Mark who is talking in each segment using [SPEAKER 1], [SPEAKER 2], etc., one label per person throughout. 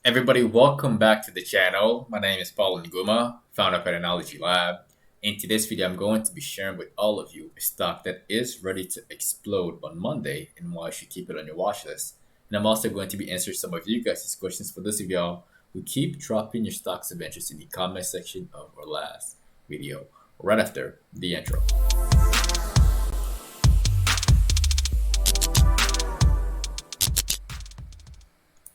[SPEAKER 1] Everybody, welcome back to the channel. My name is Paul Nguma, founder of PATTERNOLOGY LAB. In today's video, I'm going to be sharing with all of you a stock that is ready to explode on Monday and why you should keep it on your watch list. And I'm also going to be answering some of you guys' questions for those of y'all who keep dropping your stocks of interest in the comment section of our last video, right after the intro.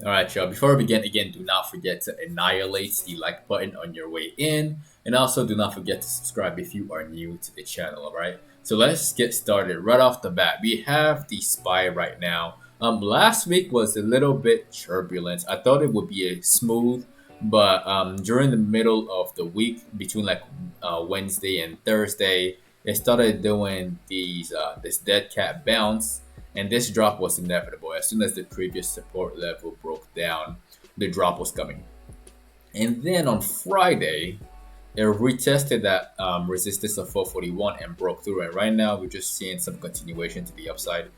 [SPEAKER 1] Alright, y'all, before we begin, again, do not forget to annihilate the like button on your way in. And also do not forget to subscribe if you are new to the channel, alright? So let's get started right off the bat. We have the SPY right now. Last week was a little bit turbulent. I thought it would be a smooth, but during the middle of the week, between like Wednesday and Thursday, it started doing this dead cat bounce. And this drop was inevitable. As soon as the previous support level broke down, the drop was coming. And then on Friday, it retested that resistance of 441 and broke through. And right now, we're just seeing some continuation to the upside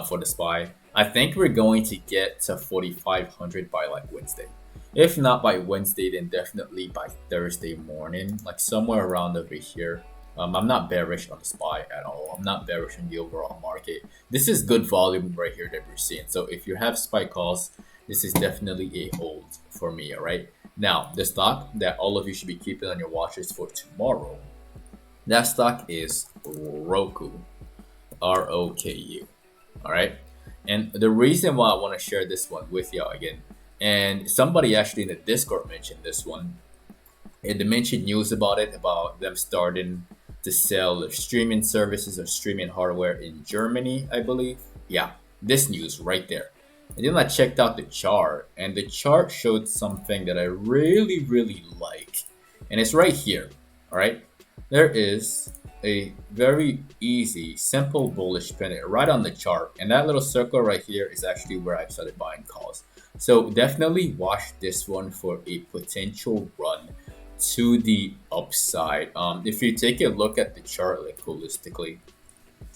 [SPEAKER 1] for the SPY. I think we're going to get to 4,500 by like Wednesday. If not by Wednesday, then definitely by Thursday morning, like somewhere around over here. I'm not bearish on the SPY at all. I'm not bearish on the overall market. This is good volume right here that we're seeing. So if you have SPY calls, this is definitely a hold for me, all right? Now, the stock that all of you should be keeping on your watch list for tomorrow, that stock is ROKU, R-O-K-U, all right? And the reason why I want to share this one with y'all again, and somebody actually in the Discord mentioned this one, and they mentioned news about it, about them starting to sell their streaming services or streaming hardware in Germany, I believe. Yeah, this news right there. And then I checked out the chart, and the chart showed something that I really like. And it's right here, all right? There is a very easy, simple bullish pennant right on the chart. And that little circle right here is actually where I started buying calls. So definitely watch this one for a potential run to the upside. If you take a look at the chart like holistically,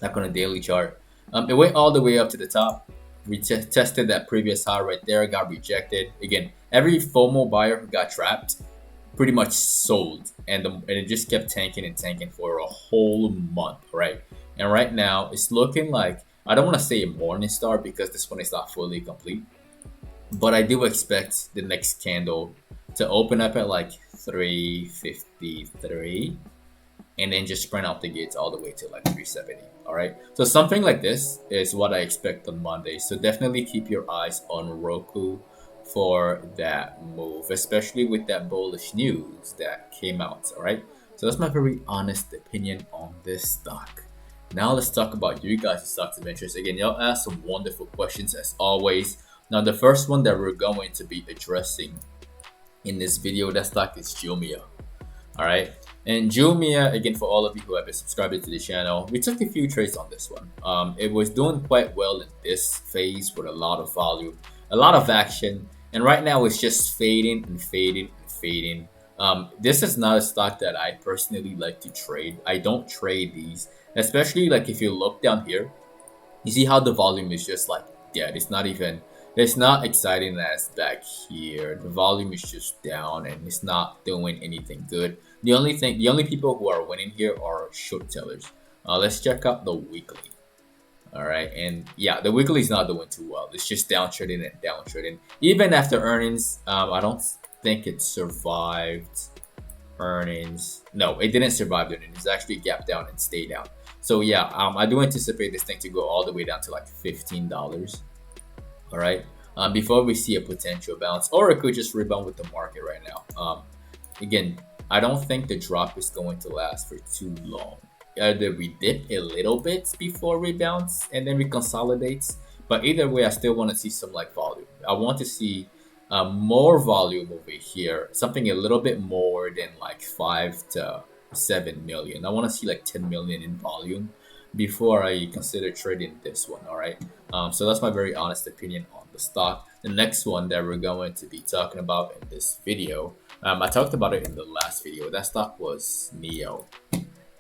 [SPEAKER 1] like on a daily chart, it went all the way up to the top. We tested that previous high right there, got rejected. Again, every FOMO buyer who got trapped pretty much sold, and it just kept tanking and tanking for a whole month, right? And right now it's looking like, I don't want to say a morning star because this one is not fully complete, but I do expect the next candle to open up at like 353 and then just sprint out the gates all the way to like 370. All right, so something like this is what I expect on Monday. So definitely keep your eyes on ROKU for that move, especially with that bullish news that came out. All right, so that's my very honest opinion on this stock. Now let's talk about you guys' stocks of interest. Again, y'all asked some wonderful questions as always. Now the first one that we're going to be addressing in this video, that stock is JMIA. All right, and JMIA, again, for all of you who have been subscribing to the channel, we took a few trades on this one. It was doing quite well in this phase with a lot of volume, a lot of action, and right now it's just fading and fading and fading. This is not a stock that I personally like to trade. I don't trade these, especially like if you look down here, you see how the volume is just like dead. It's not exciting as back here. The volume is just down and it's not doing anything good. The only people who are winning here are short sellers. Let's check out the weekly. All right, and yeah, the weekly is not doing too well. It's just downtrading and downtrading. Even after earnings, I don't think it survived earnings. No, it didn't survive the earnings. It's actually gapped down and stayed down. So yeah, I do anticipate this thing to go all the way down to like $15. All right, before we see a potential bounce, or it could just rebound with the market right now. Again, I don't think the drop is going to last for too long. Either we dip a little bit before we bounce and then we consolidate, but either way, I still want to see some like volume. I want to see more volume over here, something a little bit more than like 5 to 7 million. I want to see like 10 million in volume before I consider trading this one. All right, so that's my very honest opinion on the stock. The next one that we're going to be talking about in this video, I talked about it in the last video. That stock was NEO.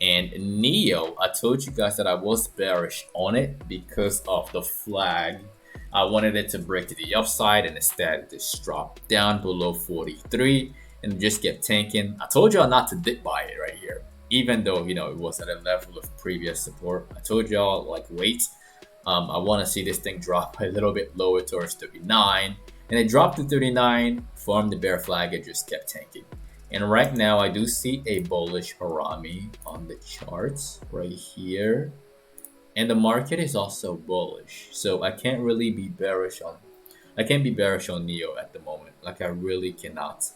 [SPEAKER 1] And NEO, I told you guys that I was bearish on it because of the flag I wanted it to break to the upside, and instead this dropped down below 43 and just kept tanking. I told y'all not to dip buy it right here, even though it was at a level of previous support. I told y'all like wait. I want to see this thing drop a little bit lower towards 39, and it dropped to 39, formed the bear flag, it just kept tanking. And right now I do see a bullish harami on the charts right here. And the market is also bullish. So I can't really be bearish on Neo at the moment. Like I really cannot.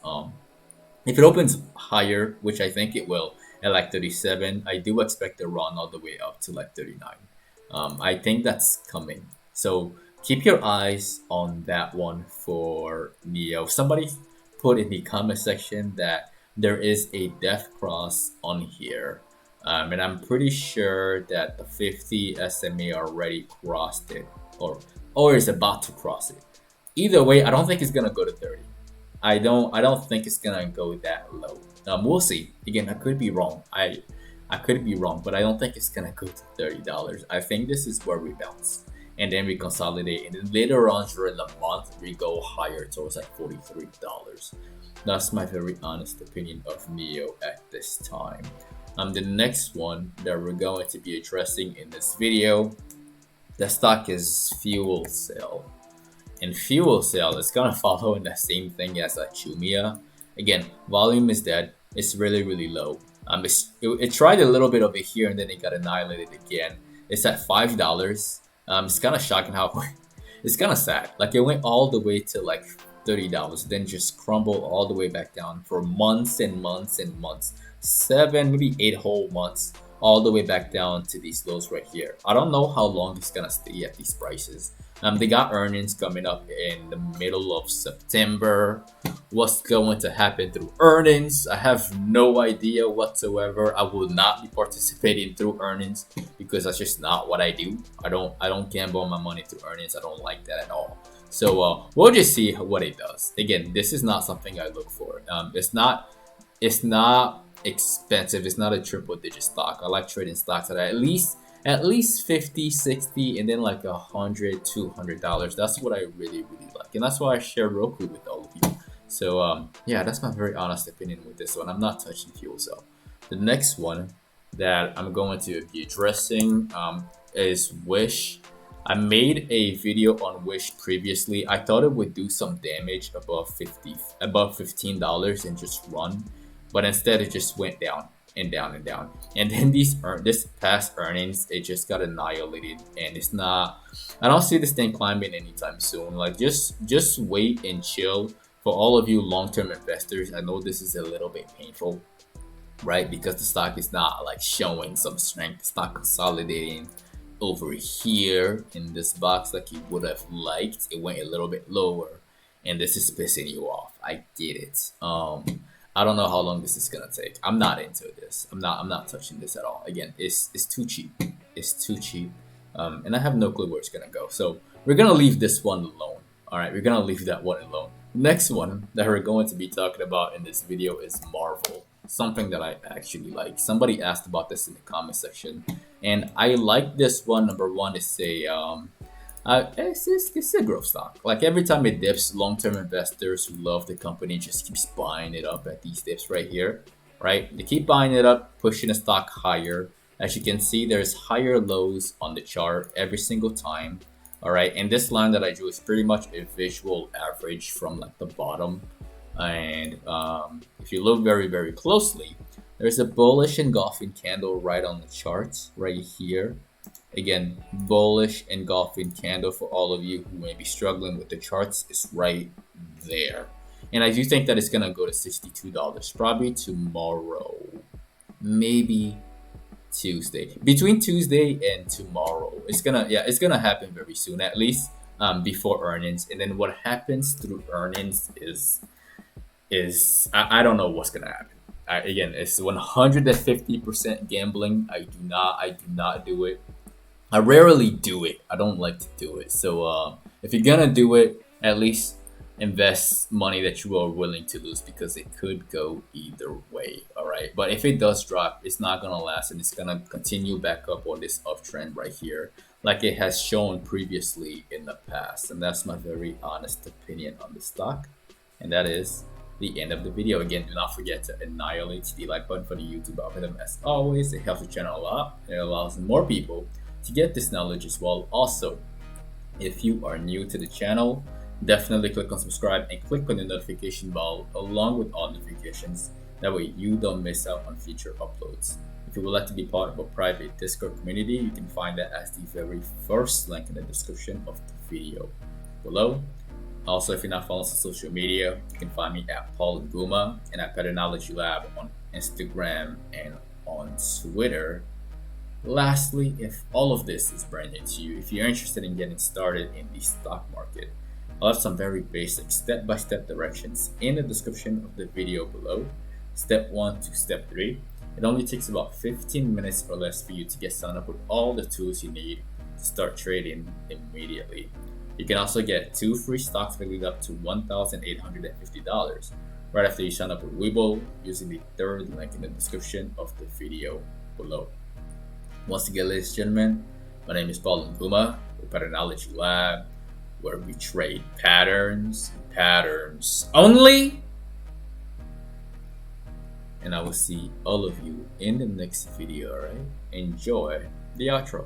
[SPEAKER 1] If it opens higher, which I think it will, at like 37, I do expect to run all the way up to like 39. I think that's coming. So keep your eyes on that one for Neo. Somebody put in the comment section that there is a death cross on here. And I'm pretty sure that the 50 SMA already crossed it or is about to cross it. Either way, I don't think it's gonna go to 30. I don't think it's gonna go that low. We'll see. Again, I could be wrong. I could be wrong, but I don't think it's gonna go to $30. I think this is where we bounce, and then we consolidate, and then later on during the month we go higher towards like $43. That's my very honest opinion of Neo at this time. The next one that we're going to be addressing in this video, the stock is FCEL. And FCEL is gonna follow in the same thing as a JMIA. Again, volume is dead. It's really low. It tried a little bit over here and then it got annihilated again. It's at $5. It's kind of shocking how it's kind of sad. Like it went all the way to like $30, then just crumbled all the way back down for months and months and months. 7, maybe 8 whole months, all the way back down to these lows right here. I don't know how long it's gonna stay at these prices. They got earnings coming up in the middle of September. What's going to happen through earnings? I have no idea whatsoever. I will not be participating through earnings because that's just not what I do. I don't gamble my money through earnings. I don't like that at all. So we'll just see what it does. Again, this is not something I look for. It's not expensive. It's not a triple digit stock. I like trading stocks that are at least 50, 60, and then like $100, $200. That's what I really like, and that's why I share Roku with all of you. So yeah, that's my very honest opinion with this one. I'm not touching FCEL. The next one that I'm going to be addressing is Wish. I made a video on Wish previously. I thought it would do some damage above $15 and just run, but instead it just went down and down and down. And then this past earnings, it just got annihilated, and it's not. I don't see this thing climbing anytime soon. Like just wait and chill. For all of you long-term investors, I know this is a little bit painful, right? Because the stock is not like showing some strength. It's not consolidating over here in this box like you would have liked. It went a little bit lower, and this is pissing you off. I get it. I don't know how long this is gonna take. I'm not into this. I'm not touching this at all. Again, it's too cheap. It's too cheap, and I have no clue where it's gonna go. So we're gonna leave this one alone. All right, we're gonna leave that one alone. Next one that we're going to be talking about in this video is Marvel. Something that I actually like. Somebody asked about this in the comment section, and I like this one. Number one is it's a growth stock. Like every time it dips, long-term investors who love the company just keeps buying it up at these dips right here, right? They keep buying it up, pushing the stock higher. As you can see, there's higher lows on the chart every single time. All right, and this line that I drew is pretty much a visual average from like the bottom. And if you look very closely, there's a bullish engulfing candle right on the charts right here. Again, bullish engulfing candle for all of you who may be struggling with the charts is right there. And I do think that it's gonna go to $62 probably tomorrow, maybe Tuesday. Between Tuesday and tomorrow, it's gonna happen very soon, at least before earnings. And then what happens through earnings is I don't know what's gonna happen. Again, it's 150% gambling. I do not do it. I rarely do it. I don't like to do it. So if you're gonna do it, at least invest money that you are willing to lose, because it could go either way. All right, but if it does drop, it's not gonna last, and it's gonna continue back up on this uptrend right here. like it has shown previously in the past. And that's my very honest opinion on the stock. And that is the end of the video. Again, do not forget to annihilate the like button for the YouTube algorithm. As always, it helps the channel a lot and it allows more people to get this knowledge as well. Also, if you are new to the channel, definitely click on subscribe and click on the notification bell along with all notifications. That way you don't miss out on future uploads. If you would like to be part of a private Discord community, you can find that as the very first link in the description of the video below. Also, if you're not following us on social media, you can find me at Paul Nguma and at PATTERNOLOGY LAB on Instagram and on Twitter. Lastly, if all of this is brand new to you, if you're interested in getting started in the stock market, I'll have some very basic step-by-step directions in the description of the video below. Step 1 to step 3. It only takes about 15 minutes or less for you to get signed up with all the tools you need to start trading immediately. You can also get 2 free stocks valued up to $1,850 right after you sign up with Webull using the third link in the description of the video below. Once again, ladies and gentlemen, my name is Paul Nguma with PATTERNOLOGY LAB, where we trade patterns only. And I will see all of you in the next video, alright? Enjoy the outro.